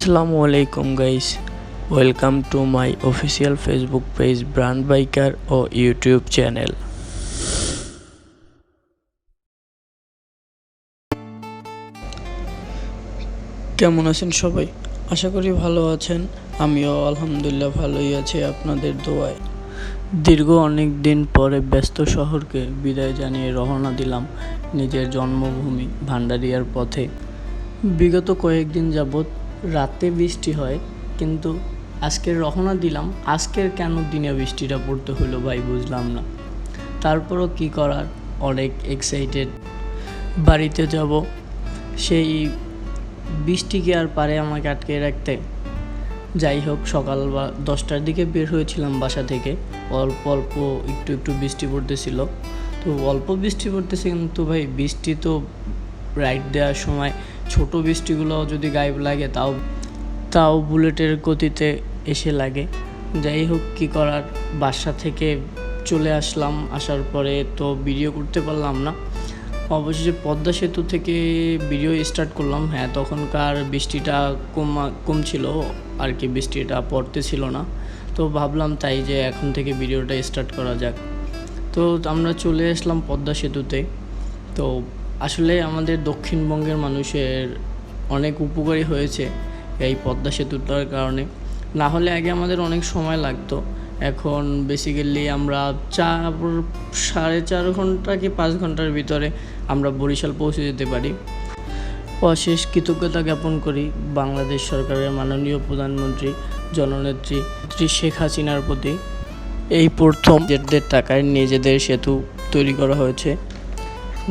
আসসালামু আলাইকুম guys, welcome to my official Facebook page brand biker ও ইউটিউব চ্যানেল। কেমন আছেন সবাই? আশা করি ভালো আছেন। আমিও আলহামদুলিল্লাহ ভালোই আছি আপনাদের দোয়ায়। দীর্ঘ অনেক দিন পরে ব্যস্ত শহরকে বিদায় জানিয়ে রওনা দিলাম নিজের জন্মভূমি ভান্ডারিয়ার পথে। বিগত কয়েকদিন যাবৎ রাতে বৃষ্টি হয়, কিন্তু আজকে রওনা দিলাম, আজকের কেন দিনে বৃষ্টিটা পড়তে হলো ভাই বুঝলাম না। তারপরও কি করার, অনেক এক্সাইটেড। বাড়িতে যাব, সেই বৃষ্টিকে আর পারে আমাকে আটকে রাখতে? যাই হোক, সকাল 10টার দিকে বের হয়েছিলাম বাসা থেকে। অল্প অল্প একটু বৃষ্টি পড়তেছিল, তো অল্প বৃষ্টি পড়তেছে, কিন্তু ভাই বৃষ্টি তো রাইড দেওয়ার সময় ছোট বৃষ্টিগুলো যদি গায়ে লাগে তাও বুলেটের গতিতে এসে লাগে। যাই হোক, কী করার, বাসা থেকে চলে আসলাম। আসার পরে তো ভিডিও করতে পারলাম না। অবশেষে পদ্মা সেতু থেকে ভিডিও স্টার্ট করলাম। হ্যাঁ, তখনকার বৃষ্টিটা কম ছিল আর কি, বৃষ্টিটা পড়তেছিল না। তো ভাবলাম তাই যে এখন থেকে ভিডিওটা স্টার্ট করা যাক। তো আমরা চলে আসলাম পদ্মা সেতুতে। তো আসলে আমাদের দক্ষিণবঙ্গের মানুষের অনেক উপকারী হয়েছে এই পদ্মা সেতুটার কারণে। না হলে আগে আমাদের অনেক সময় লাগতো, এখন বেসিক্যালি আমরা 4.5 ঘন্টা কি 5 ঘন্টার ভিতরে আমরা বরিশাল পৌঁছে যেতে পারি। অশেষ কৃতজ্ঞতা জ্ঞাপন করি বাংলাদেশ সরকারের মাননীয় প্রধানমন্ত্রী জননেত্রী শেখ হাসিনার প্রতি। এই প্রথম নিজেদের টাকায় নিজেদের সেতু তৈরি করা হয়েছে।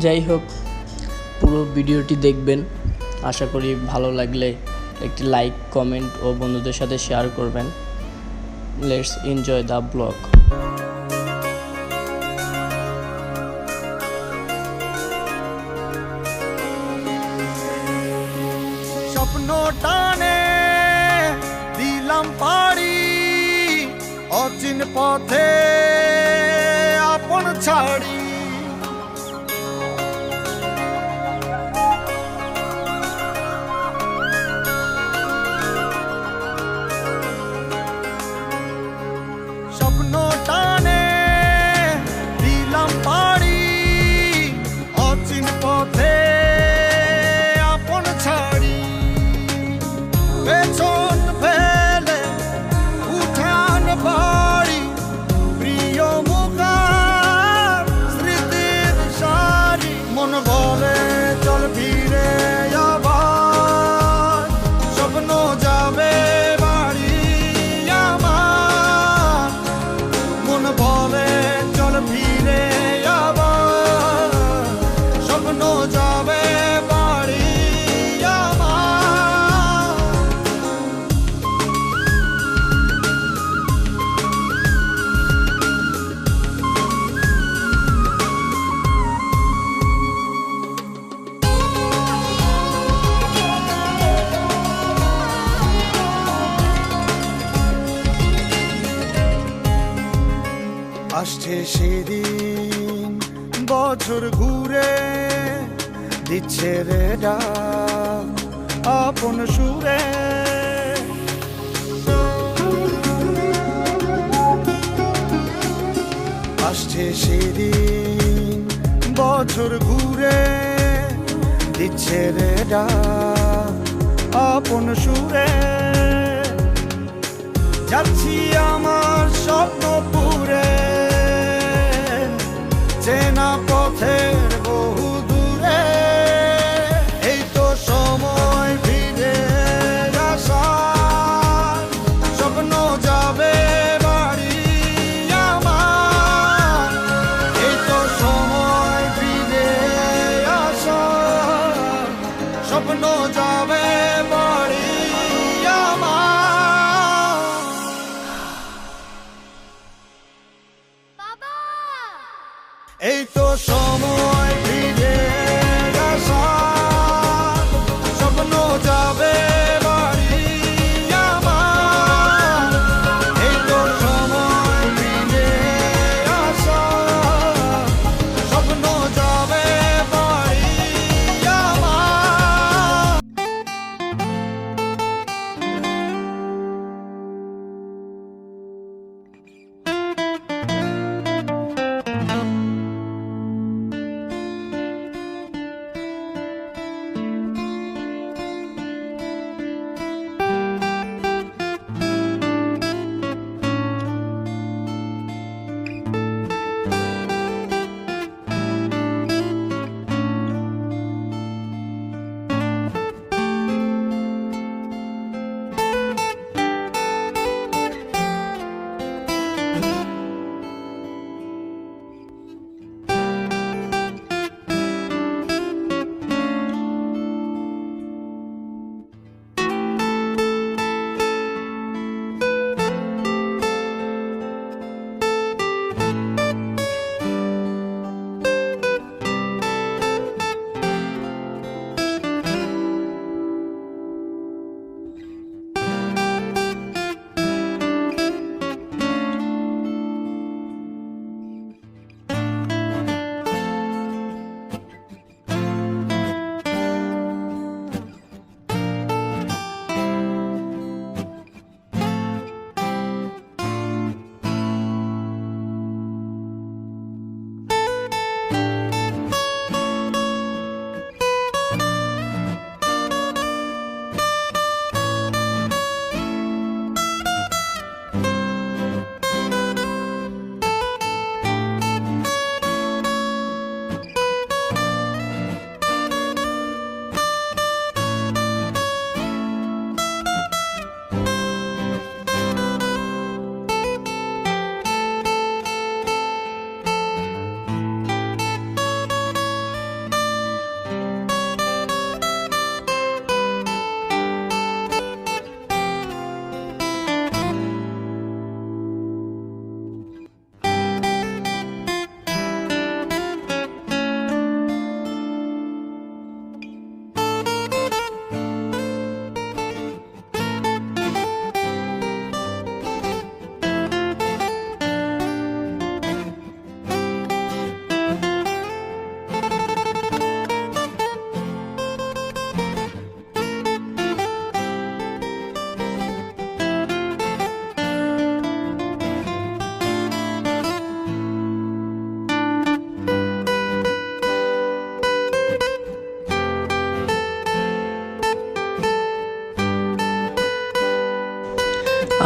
যাই হোক, পুরো ভিডিওটি দেখবেন। আশা করি ভালো লাগলে একটি লাইক, কমেন্ট ও বন্ধুদের সাথে শেয়ার করবেন। Let's enjoy the blog. স্বপ্ন টানে দিলাম পাড়ি, অচিন পথে আপন ছাড়ি। স্বপ্ন টানে দিলাম পাড়ি, অচিন পথে আপন ছাড়ি। পেছন ফেলে উঠান বাড়ি, প্রিয় মুখার স্মৃতির সারি। মন বলে চল ফিরে আবার, স্বপ্ন যাবে বাড়ি আমার। মন বলে চল ফিরে আবার, স্বপ্ন যাবে বাড়ি আমার। আসছে সেদিন, বছর ঘুরে দিচ্ছে রে ডাক আপন সুরে। আসছে সেদিন, বছর ঘুরে দিচ্ছে রে ডাক আপন সুরে। যাচ্ছি আমার স্বপ্নপুরে, চেনা পথের বহু দূরে। এই তো সময় ফিরে আসার, স্বপ্ন যাবে বাড়ি আমার। এই তো সময় ফিরে আসার, স্বপ্ন যাবে বাড়ি আমার। এই তো সময়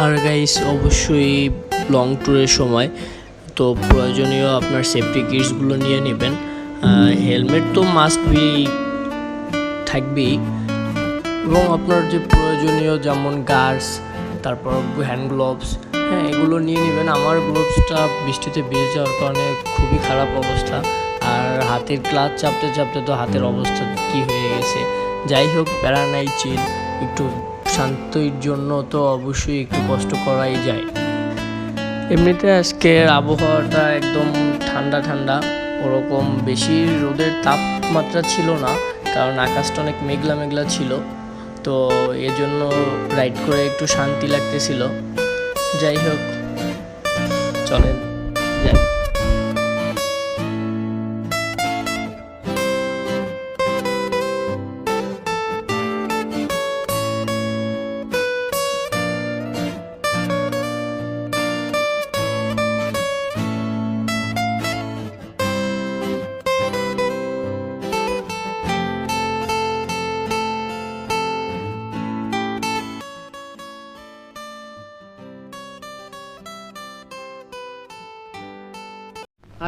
আর গাইস অবশ্যই লং ট্যুরের সময় তো প্রয়োজনীয় আপনার সেফটি কিটসগুলো নিয়ে নেবেন। হেলমেট তো মাস্ট বি থাকবেই, এবং আপনার যে প্রয়োজনীয় যেমন গার্ডস, তারপর হ্যান্ড গ্লোভস, হ্যাঁ এগুলো নিয়ে নেবেন। আমার গ্লোভসটা বৃষ্টিতে ভিজে যাওয়ার কারণে খুবই খারাপ অবস্থা, আর হাতের ক্লাচ চাপতে চাপতে তো হাতের অবস্থা কী হয়ে গেছে। যাই হোক, প্যারা নাই, চিল, একটু শান্তির জন্য তো অবশ্যই একটু কষ্ট করাই যায়। এমনিতে আজকের আবহাওয়াটা একদম ঠান্ডা ঠান্ডা, ওরকম বেশি রোদের তাপমাত্রা ছিল না, কারণ আকাশটা অনেক মেঘলা মেঘলা ছিল, তো এজন্য রাইড করে একটু শান্তি লাগতেছিল। যাই হোক, চলেন যাই।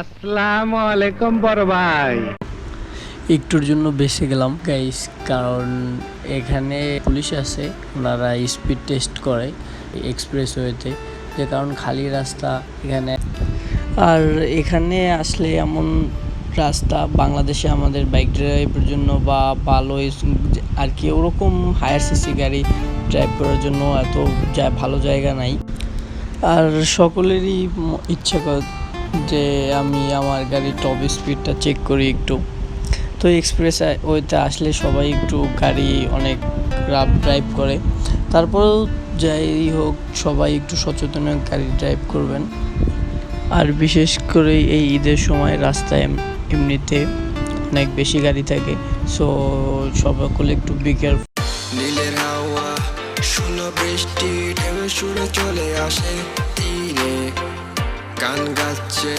আসসালামু আলাইকুম বড় ভাই। একটুর জন্য বেঁচে গেলাম গাইস, কারণ এখানে পুলিশ আছে, ওনারা স্পিড টেস্ট করে এক্সপ্রেসওয়েতে, যে কারণ খালি রাস্তা এখানে। আর এখানে আসলে এমন রাস্তা বাংলাদেশে আমাদের বাইক ড্রাইভের জন্য বা ভালো আর কি ওরকম হায়ার সিসি গাড়ি ড্রাইভ করার জন্য এত ভালো জায়গা নাই। আর সকলেরই ইচ্ছা করে যে আমি আমার গাড়ির টপ স্পিডটা চেক করি একটু। তো এক্সপ্রেস ওয়েতে আসলে সবাই একটু গাড়ি অনেক রাফ ড্রাইভ করে, তারপরেও যাই হোক সবাই একটু সচেতন হয়ে গাড়ি ড্রাইভ করবেন। আর বিশেষ করে এই ঈদের সময় রাস্তায় এমনিতে অনেক বেশি গাড়ি থাকে, সো সকলে একটু বি কেয়ারফুল। নীলের হাওয়া শূন্য বৃষ্টি ঢেউ সুরে চলে আসে তীরে, গান গাচ্ছে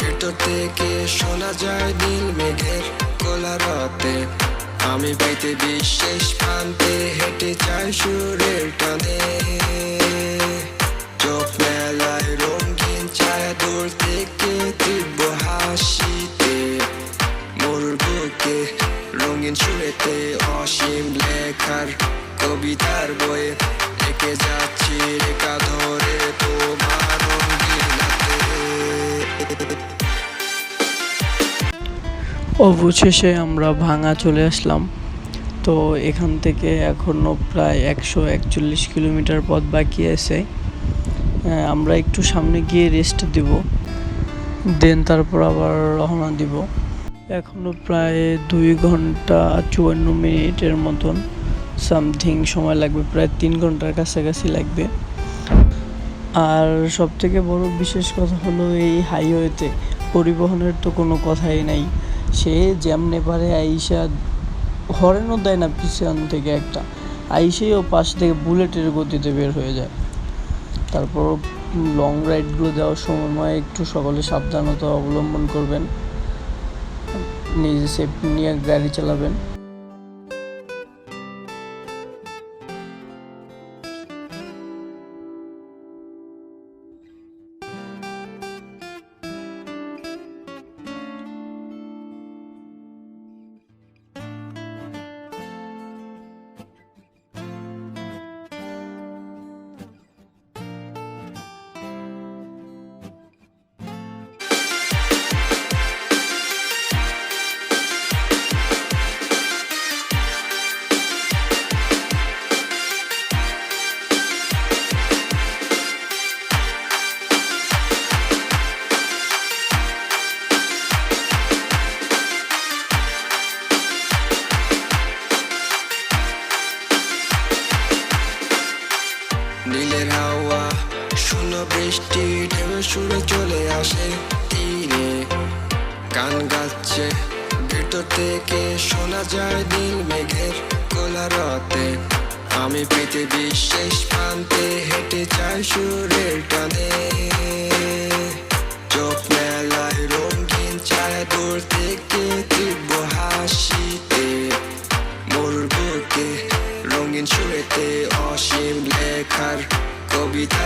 ভেতর থেকে শোনা যায় নীল মেঘের কোলা রাতে। আমি পাইতে বিশেষ প্রান্তে হেঁটে যাই সুরের টানে, চোখ মেলায় রঙিন ছায়া দূর থেকে তীব্র হাসিতে, মোর বুকে রঙিন সুরেতে অসীম লেখার কবিতার বয়ে এঁকে যাচ্ছি রেখা ধরে তোমার রঙিন হাতে। অবশেষে আমরা ভাঙা চলে আসলাম। তো এখান থেকে এখনও প্রায় 141 কিলোমিটার পথ বাকি আছে। আমরা একটু সামনে গিয়ে রেস্ট দিব, দেন তারপর আবার রওনা দিব। এখনও প্রায় 2 ঘন্টা 54 মিনিটের মতন সামথিং সময় লাগবে, প্রায় 3 ঘন্টার কাছাকাছি লাগবে। আর সবথেকে বড় বিশেষ কথা হলো এই হাইওয়েতে পরিবহনের তো কোনো কথাই নাই। সে যেমনে পারে আইসা হরেনও দেয় না পিছন থেকে একটা, আইসেই ও পাশ থেকে বুলেটের গতিতে বের হয়ে যায়। তারপর লং রাইডগুলো দেওয়ার সময় একটু সকলে সাবধানতা অবলম্বন করবেন, নিজে সেফটি নিয়ে গাড়ি চালাবেন। নীলের হাওয়া শূন্য বৃষ্টি ঢেউ সুরে চলে আসে তীরে, গান গাচ্ছে ভেতর থেকে শোনা যায় নীল মেঘের কোলা রাতে। আমি পৃথিবীর শেষ প্রান্তে হেঁটে যাই সুরের টানে, চোখ মেলায় রঙিন ছায়া দূর থেকে তীব্র হাসিতে, মোর বুকে রঙিন সুরেতে অসীম লেখার কবিতা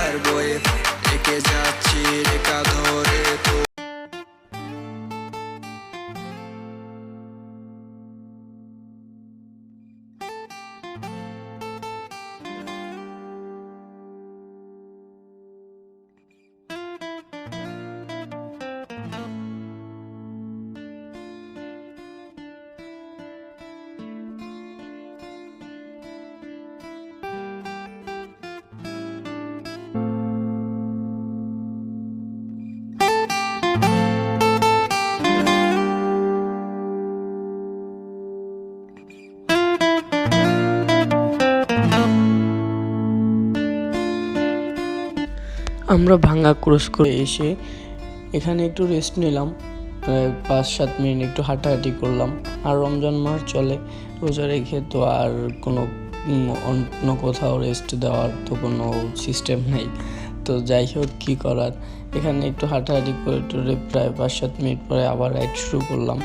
আমরা ভাঙ্গা ক্রস করে এসে এখানে একটু রেস্ট নিলাম, 5-7 মিনিট একটু হাঁটাহাঁটি করলাম। আর রমজান মাস চলে, রোজা রেখে তো আর অন্য কোথাও রেস্ট দেওয়ার তো কোনো সিস্টেম নেই। তো যাই হোক, কী করার, এখানে একটু হাঁটাহাঁটি করে টরে প্রায় 5-7 মিনিট পরে আবার রাইড শুরু করলাম।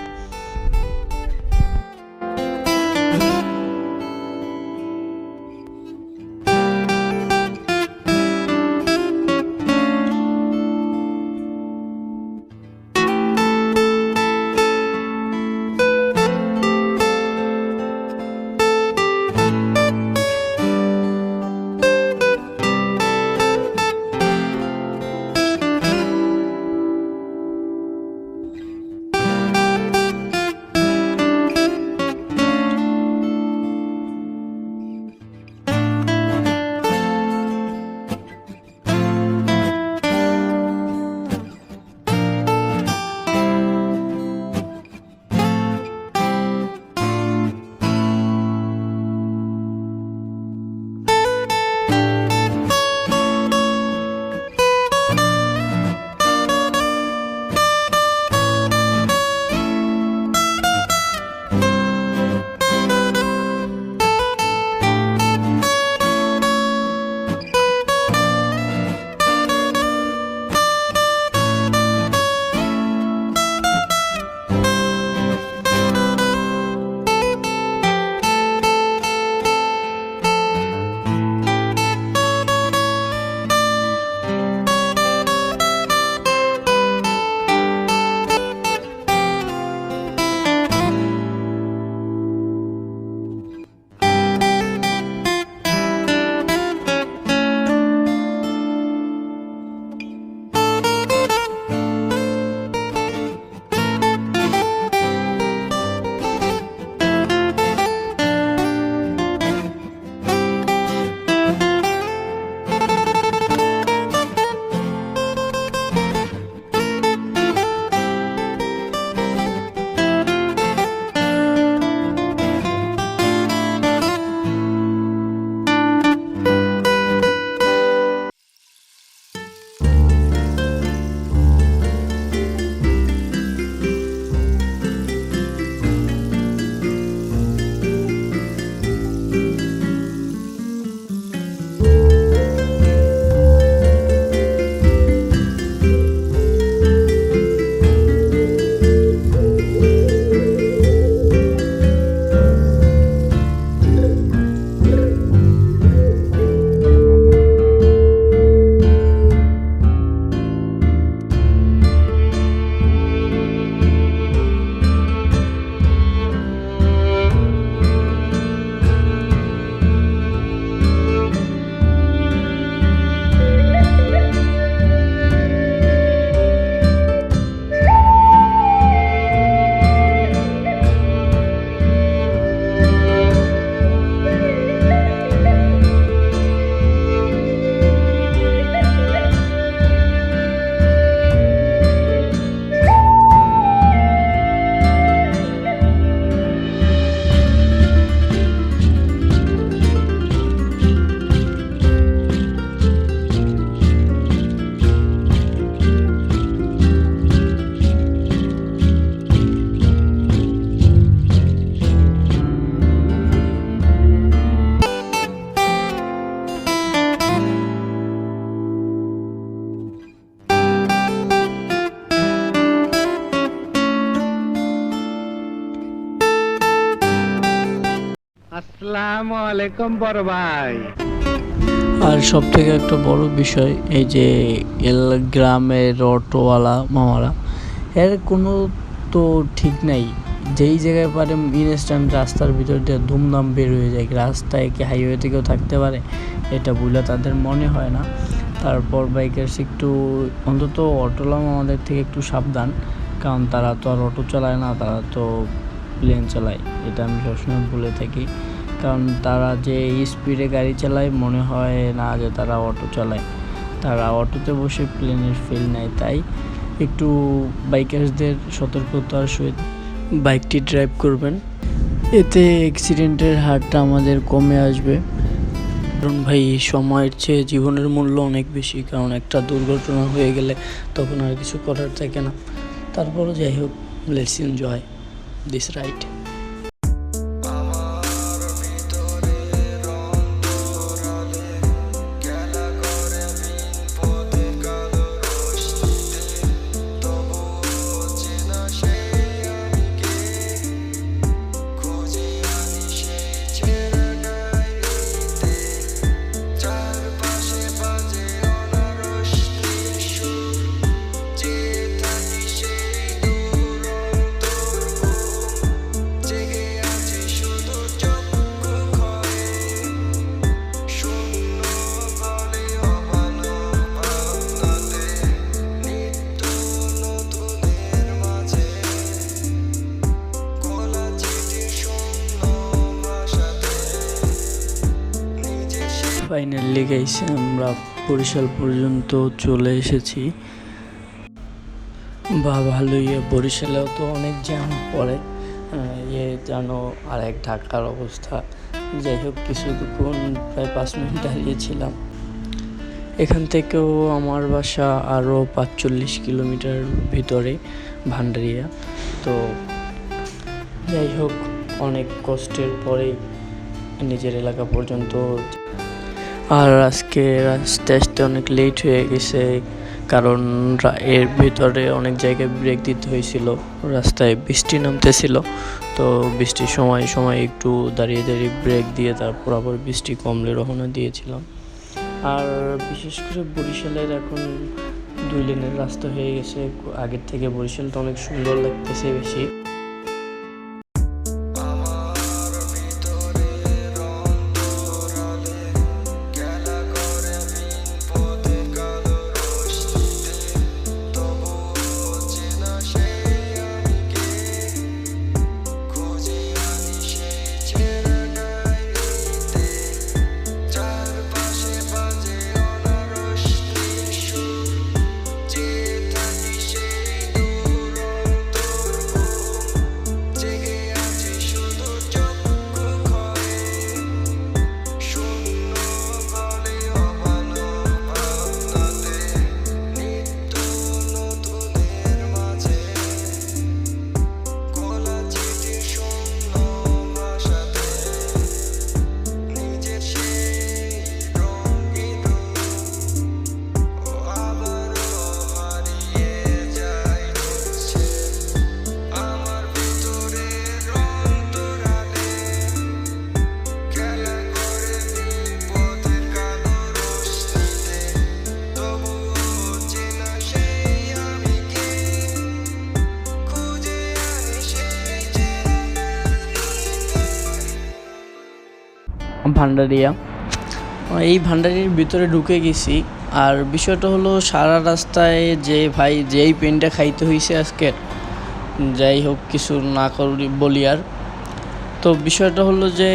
আসসালামু আলাইকুম বড় ভাই। আর সব থেকে একটা বড় বিষয়, এই যে গ্রামের অটোওয়ালা মামারা, এর কোনো তো ঠিক নাই। যেই জায়গায় পারে ইনস্ট্যান্ট রাস্তার ভিতর দিয়ে ধুমধাম বের হয়ে যায়। রাস্তায় কি হাইওয়ে থেকেও থাকতে পারে, এটা বুঝলে তাদের মনে হয় না। তারপর বাইকার্স একটু অন্তত অটোওয়ালা মামাদের থেকে একটু সাবধান, কারণ তারা তো আর অটো চালায় না, তারা তো প্লেন চালায়। এটা আমি সবসময় বলে থাকি, কারণ তারা যে স্পিডে গাড়ি চালায় মনে হয় না যে তারা অটো চালায়, তারা অটোতে বসে প্লেনের ফিল নেয়। তাই একটু বাইকার্সদের সতর্কতার সহিত বাইকটি ড্রাইভ করবেন, এতে অ্যাক্সিডেন্টের হারটা আমাদের কমে আসবে। কারণ ভাই সময়ের চেয়ে জীবনের মূল্য অনেক বেশি, কারণ একটা দুর্ঘটনা হয়ে গেলে তখন আর কিছু করার থাকে না। তারপরও যাই হোক, let's enjoy this ride. Finally guys, আমরা বরিশাল পর্যন্ত চলে এসেছি। বা ভালোই, বরিশালেও তো অনেক জ্যাম পড়ে, জানো আর এক ঢাকার অবস্থা। যাই হোক, কিছুক্ষণ প্রায় 5 মিনিট দাঁড়িয়েছিলাম। এখান থেকেও আমার বাসা আরও 45 কিলোমিটার ভিতরে, ভান্ডারিয়া। তো যাই হোক, অনেক কষ্টের পরেই নিজের এলাকা পর্যন্ত। আর আজকে আস্তে আস্তে অনেক লেট হয়ে গেছে, কারণ এর ভিতরে অনেক জায়গায় ব্রেক দিতে হয়েছিল। রাস্তায় বৃষ্টি নামতেছিল, তো বৃষ্টির সময় একটু দাঁড়িয়ে দাঁড়িয়ে ব্রেক দিয়ে তারপর আবার বৃষ্টি কমলে রওনা দিয়েছিলাম। আর বিশেষ করে বরিশালের এখন 2 লেনের রাস্তা হয়ে গেছে, আগের থেকে বরিশালটা অনেক সুন্দর লাগতেছে বেশি। ভান্ডারিয়া, এই ভান্ডারির ভিতরে ঢুকে গেছি। আর বিষয়টা হলো, সারা রাস্তায় যেই পেনটা খাইতে হয়েছে আজকের, যাই হোক কিছু না করি বলি আর। তো বিষয়টা হলো যে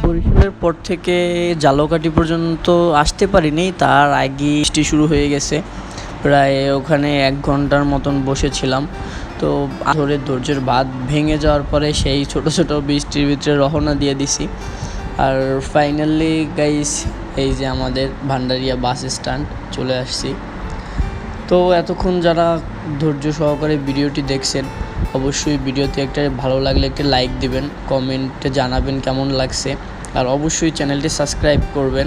বরিশালের পর থেকে জালকাঠি পর্যন্ত আসতে পারিনি, তার আগে বৃষ্টি শুরু হয়ে গেছে। প্রায় ওখানে 1 ঘন্টার মতন বসেছিলাম। তো ধরে ধৈর্যের বাঁধ ভেঙে যাওয়ার পরে সেই ছোট ছোট বৃষ্টির ভিতরে রওনা দিয়ে দিছি। আর ফাইনালি গাইস, এই যে আমাদের ভান্ডারিয়া বাস স্ট্যান্ড চলে আসছি। তো এতক্ষণ যারা ধৈর্য সহকারে ভিডিওটি দেখছেন, অবশ্যই ভিডিওতে একটা ভালো লাগলে একটা লাইক দিবেন, কমেন্টে জানাবেন কেমন লাগছে, আর অবশ্যই চ্যানেলটি সাবস্ক্রাইব করবেন।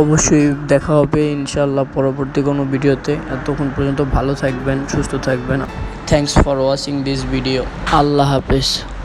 অবশ্যই দেখা হবে ইনশাআল্লাহ পরবর্তী কোনো ভিডিওতে। এতক্ষণ পর্যন্ত ভালো থাকবেন, সুস্থ থাকবেন। Thanks for watching this video. আল্লাহ হাফেজ।